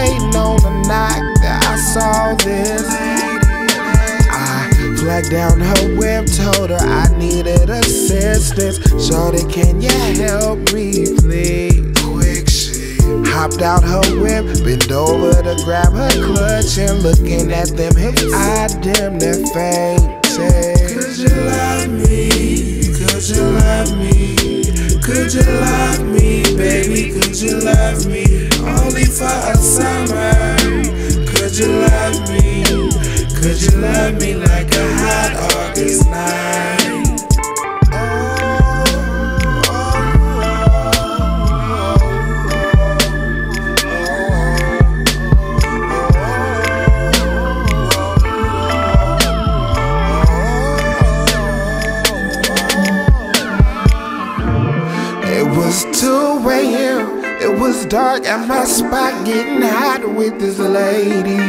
waiting on the knock that I saw this. I flagged down her whip, told her I needed assistance. Shorty, can you help me, please? Quick shit. Hopped out her whip, bent over to grab her clutch, and looking at them hips, I damn near fainted. Could you love me? Could you love me? Could you love me, baby? Could you love me? Only for a summer. Could you love me? Could you love me like a hot August night? It was 2 a.m. It was dark at my spot, getting hot with this lady.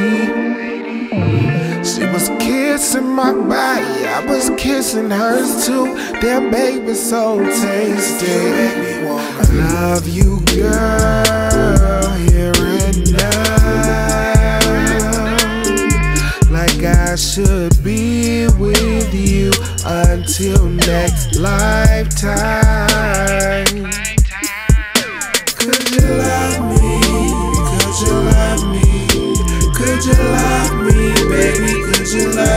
She was kissing my body, I was kissing hers too. Damn, baby, so tasty. I love you, girl, here and now. Like I should be with you until next lifetime. Could you love me? Could you love me? Could you love me, baby? Could you love me?